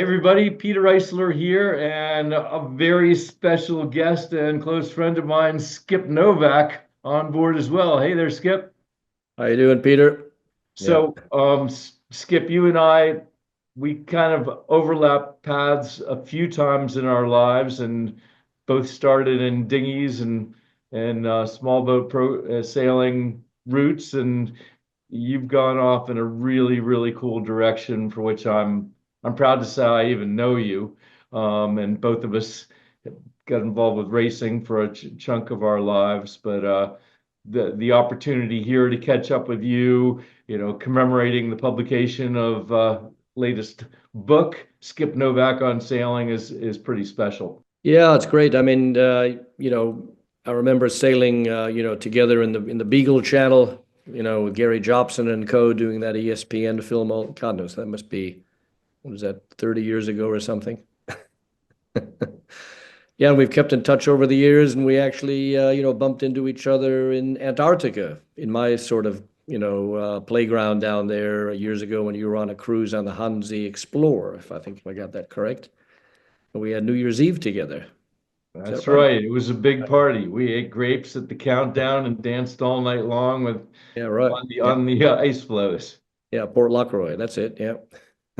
Hey everybody, Peter Eisler here, and a very special guest and close friend of mine, Skip Novak, on board as well. Hey there, Skip. How you doing, Peter? Yeah. Skip, you and I, we kind of overlap paths a few times in our lives, and both started in dinghies and small boat sailing routes, and you've gone off in a really, really cool direction for which I'm proud to say I even know you. And both of us got involved with racing for a chunk of our lives, but the opportunity here to catch up with you, commemorating the publication of latest book, Skip Novak on sailing, is pretty special. Yeah, it's great. I mean, I remember sailing, together in the Beagle Channel, with Gary Jobson and co. doing that ESPN film. All God knows that must be, what was that, 30 years ago or something? Yeah, and we've kept in touch over the years, and we actually, bumped into each other in Antarctica, in my sort of, playground down there years ago when you were on a cruise on the Hansi Explorer, if I got that correct. And we had New Year's Eve together. Is that That's right? right. It was a big party. We ate grapes at the countdown and danced all night long with Yeah, right. on the Yeah, on the ice floes. yeah, Port Lockroy. That's it. Yeah,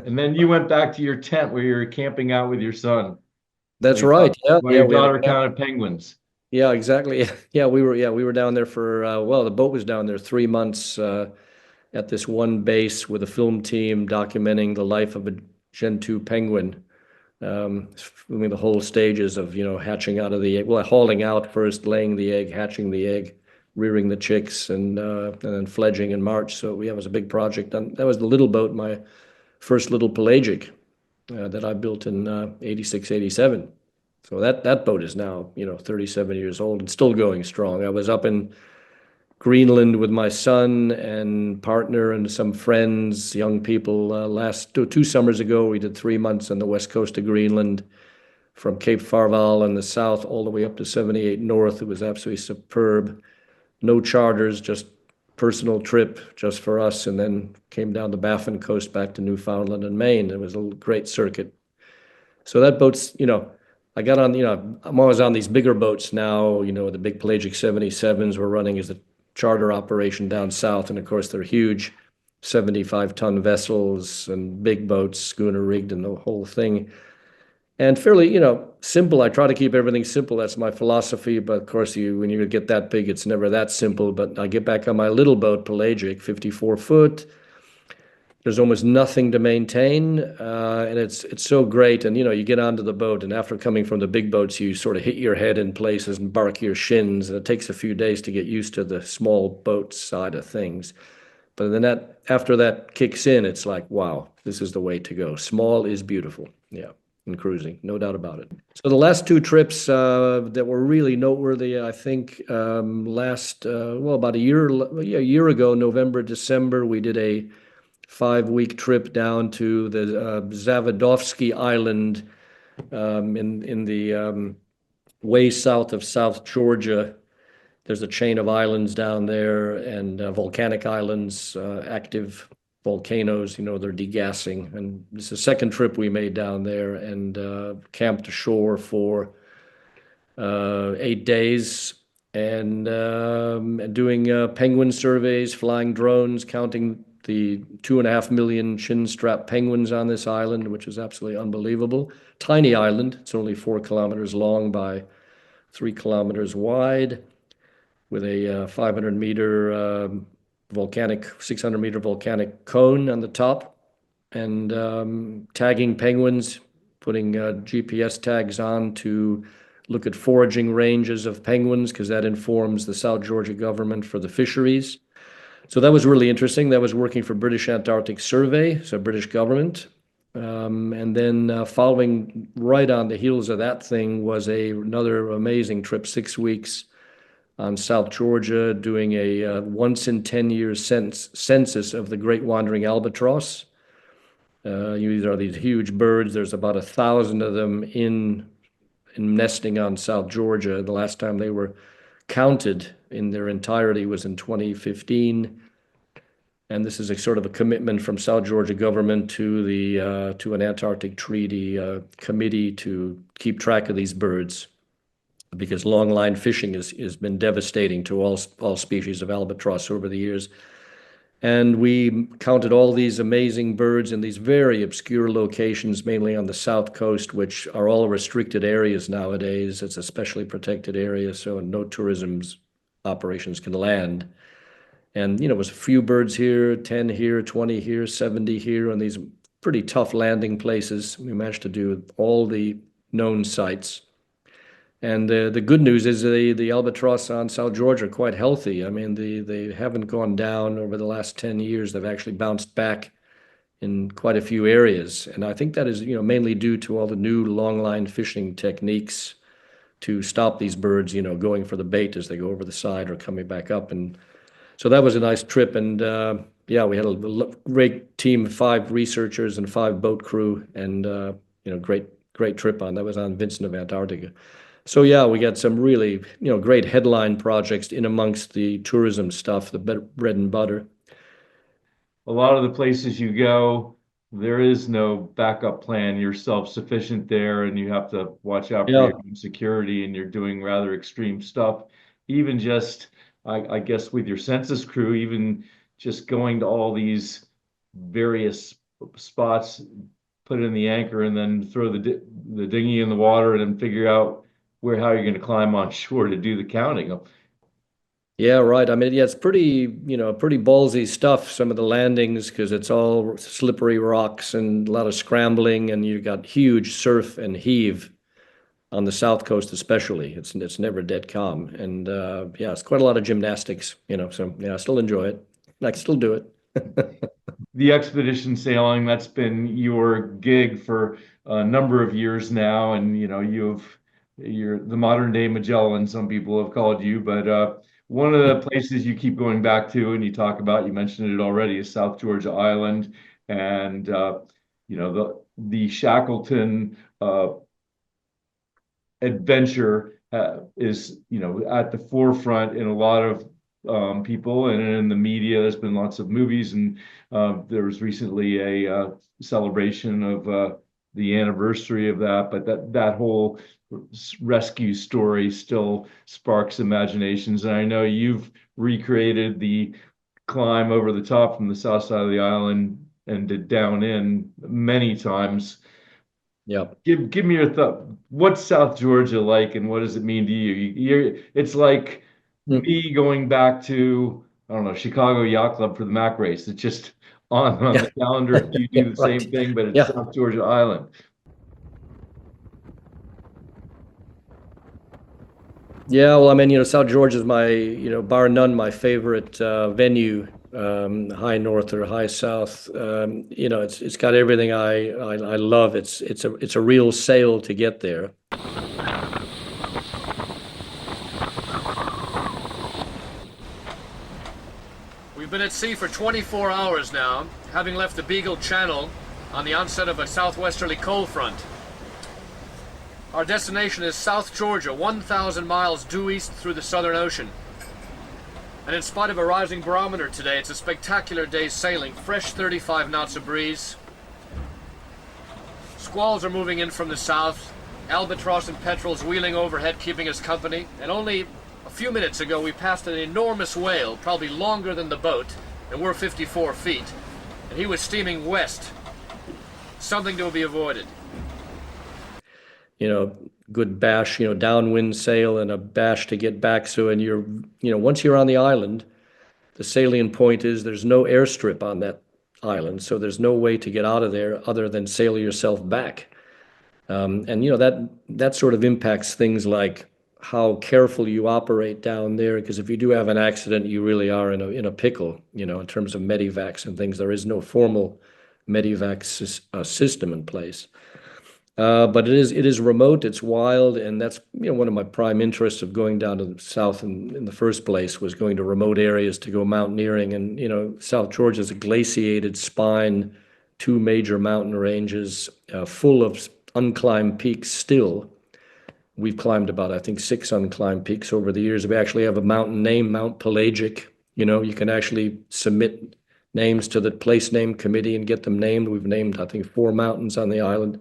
And then you went back to your tent where you were camping out with your son that's right. Yeah, while yeah, your we had a daughter camp. counted penguins. Yeah, exactly. Yeah, we were down there for well, the boat was down there 3 months at this one base with a film team documenting the life of a Gen 2 penguin. Filming the whole stages of, hatching out of the egg, well, hauling out first, laying the egg, hatching the egg, rearing the chicks, and then fledging in March. So yeah, it was a big project. And that was the little boat, my first little pelagic that I built in 86, 87. So that boat is now, 37 years old and still going strong. I was up in Greenland with my son and partner and some friends, young people. Last two summers ago, we did 3 months on the west coast of Greenland, from Cape Farval in the south all the way up to 78 north. It was absolutely superb. No charters, just personal trip just for us, and then came down the Baffin coast back to Newfoundland and Maine. It was a great circuit. So that boat's, I got on, I'm always on these bigger boats now, the big Pelagic 77s we're running as a charter operation down south. And of course, they're huge 75-ton vessels and big boats, schooner rigged and the whole thing. And fairly, simple. I try to keep everything simple. That's my philosophy. But of course, when you get that big, it's never that simple. But I get back on my little boat, Pelagic, 54 foot. There's almost nothing to maintain, and it's so great. And you get onto the boat, and after coming from the big boats, you sort of hit your head in places and bark your shins, and it takes a few days to get used to the small boat side of things. But then after that kicks in, it's like, wow, this is the way to go. Small is beautiful. Yeah, in cruising, no doubt about it. So the last two trips that were really noteworthy, I think, well, about a year ago, November, December, we did a 5-week trip down to the Zavodovsky Island, in the way south of South Georgia. There's a chain of islands down there, and volcanic islands, active volcanoes. They're degassing. And it's the second trip we made down there, and camped ashore for 8 days, and doing penguin surveys, flying drones, counting the 2.5 million chin-strap penguins on this island, which is absolutely unbelievable. Tiny island. It's only 4 kilometers long by 3 kilometers wide, with a 500-meter volcanic, 600-meter volcanic cone on the top, and tagging penguins, putting GPS tags on to look at foraging ranges of penguins, because that informs the South Georgia government for the fisheries. So that was really interesting. That was working for British Antarctic Survey, so British government. And then following right on the heels of that thing was another amazing trip, 6 weeks on South Georgia, doing a once in 10 years census of the great wandering albatross. These are these huge birds. There's about 1,000 of them in nesting on South Georgia. The last time they were counted in their entirety was in 2015. And this is a sort of a commitment from South Georgia government to the to an Antarctic Treaty committee to keep track of these birds because longline fishing has been devastating to all species of albatross over the years. And we counted all these amazing birds in these very obscure locations, mainly on the south coast, which are all restricted areas nowadays. It's a specially protected area, so no tourism operations can land. And, it was a few birds here, 10 here, 20 here, 70 here, on these pretty tough landing places. We managed to do all the known sites. And the good news is the albatross on South Georgia are quite healthy. I mean, they haven't gone down over the last 10 years. They've actually bounced back in quite a few areas. And I think that is, mainly due to all the new longline fishing techniques to stop these birds, going for the bait as they go over the side or coming back up. And so that was a nice trip. And yeah, we had a great team of 5 researchers and 5 boat crew, and great trip on. That was on Vincent of Antarctica. So yeah, we got some really, great headline projects in amongst the tourism stuff, the bread and butter. A lot of the places you go, there is no backup plan. You're self-sufficient there, and you have to watch out for Yeah, your own security, and you're doing rather extreme stuff. Even just, I guess, with your census crew, even just going to all these various spots, put in the anchor, and then throw the dinghy in the water, and then figure out how you're going to climb on shore to do the counting. yeah, right. I mean, yeah, it's pretty ballsy stuff, some of the landings, because it's all slippery rocks and a lot of scrambling, and you got huge surf and heave on the south coast especially. It's never dead calm. And yeah, it's quite a lot of gymnastics, so yeah, I still enjoy it. I can still do it. The expedition sailing, that's been your gig for a number of years now, and you're the modern day Magellan, some people have called you, but one of the places you keep going back to and you talk about, you mentioned it already, is South Georgia Island, and the Shackleton adventure is at the forefront in a lot of people and in the media. There's been lots of movies, and there was recently a celebration of the anniversary of that. But that whole rescue story still sparks imaginations, and I know you've recreated the climb over the top from the south side of the island and did down in many times. Yeah. Give me your thought. What's South Georgia like, and what does it mean to you? It's like Mm. me going back to, I don't know, Chicago Yacht Club for the Mac race. It's just on Yeah. the calendar if you Yeah, do the right. same thing, but it's Yeah. South Georgia Island. Yeah, well, I mean, South Georgia is my, bar none, my favorite venue, high north or high south. It's got everything I love. It's a real sail to get there. We've been at sea for 24 hours now, having left the Beagle Channel on the onset of a southwesterly cold front. Our destination is South Georgia, 1,000 miles due east through the Southern Ocean. And in spite of a rising barometer today, it's a spectacular day's sailing. Fresh 35 knots of breeze. Squalls are moving in from the south. Albatross and petrels wheeling overhead, keeping us company. And only a few minutes ago, we passed an enormous whale, probably longer than the boat, and we're 54 feet. And he was steaming west. Something to be avoided. Good bash, downwind sail and a bash to get back. So, and once you're on the island, the salient point is there's no airstrip on that island. So there's no way to get out of there other than sail yourself back. And that sort of impacts things like how careful you operate down there. Because if you do have an accident, you really are in a pickle, in terms of medivacs and things. There is no formal medivac system in place. But it is remote, it's wild, and that's one of my prime interests of going down to the south in the first place was going to remote areas to go mountaineering. And South Georgia is a glaciated spine, 2 major mountain ranges, full of unclimbed peaks still. We've climbed about, I think, 6 unclimbed peaks over the years. We actually have a mountain named Mount Pelagic. You can actually submit names to the place name committee and get them named. We've named, I think, 4 mountains on the island.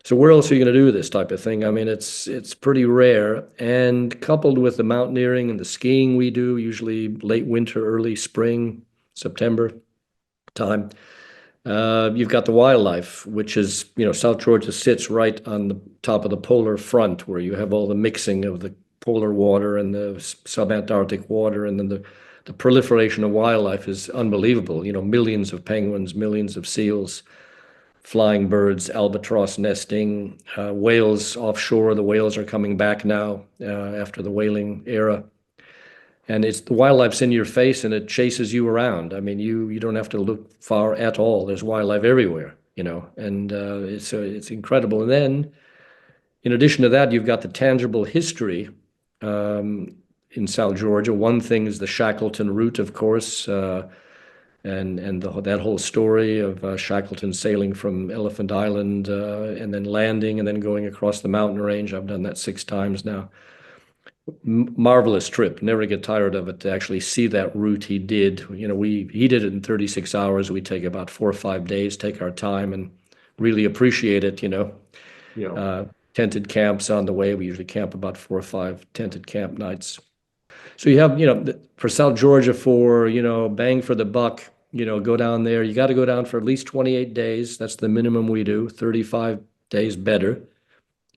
So where else are you going to do this type of thing? I mean, it's pretty rare. And coupled with the mountaineering and the skiing we do, usually late winter, early spring, September time, you've got the wildlife, which is, South Georgia sits right on the top of the polar front where you have all the mixing of the polar water and the subantarctic water, and then the proliferation of wildlife is unbelievable. Millions of penguins, millions of seals, flying birds, albatross nesting, whales offshore. The whales are coming back now after the whaling era. And it's the wildlife's in your face and it chases you around. I mean, you don't have to look far at all. There's wildlife everywhere, and it's incredible. And then, in addition to that, you've got the tangible history in South Georgia. One thing is the Shackleton route, of course, and that whole story of Shackleton sailing from Elephant Island and then landing and then going across the mountain range. I've done that 6 times now. Marvelous trip. Never get tired of it to actually see that route he did. He did it in 36 hours. We take about 4 or 5 days, take our time and really appreciate it, Yeah. Tented camps on the way. We usually camp about 4 or 5 tented camp nights. So you have, for South Georgia for, bang for the buck, go down there. You got to go down for at least 28 days. That's the minimum we do. 35 days better.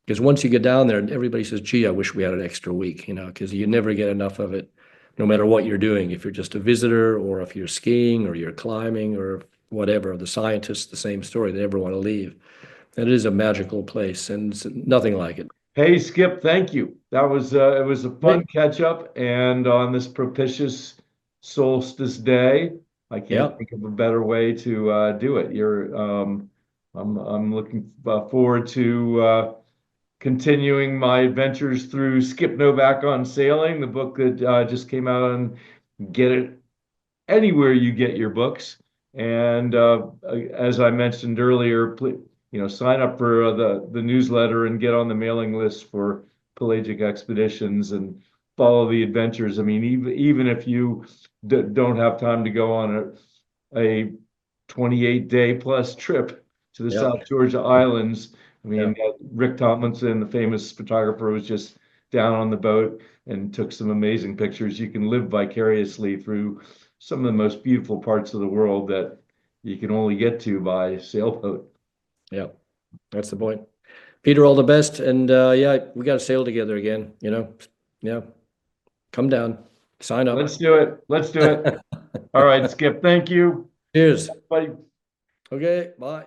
Because once you get down there, everybody says, gee, I wish we had an extra week, because you never get enough of it, no matter what you're doing. If you're just a visitor or if you're skiing or you're climbing or whatever, the scientists, the same story. They never want to leave. And it is a magical place and it's nothing like it. Hey, Skip, thank you. That was it was a fun catch up, and on this propitious solstice day, I Yeah. can't think of a better way to do it. I'm looking forward to continuing my adventures through Skip Novak on Sailing, the book that just came out on Get It anywhere you get your books. And as I mentioned earlier, please, sign up for the newsletter and get on the mailing list for Pelagic Expeditions and follow the adventures. I mean, even if you don't have time to go on a 28-day plus trip to the Yeah. South Georgia Islands. I mean, Yeah. Rick Tomlinson, the famous photographer, was just down on the boat and took some amazing pictures. You can live vicariously through some of the most beautiful parts of the world that you can only get to by sailboat. Yeah. That's the point. Peter, all the best. And yeah, we got to sail together again, Yeah. Come down, sign up. Let's do it. Let's do it. All right, Skip. Thank you. Cheers. Bye. Okay, bye.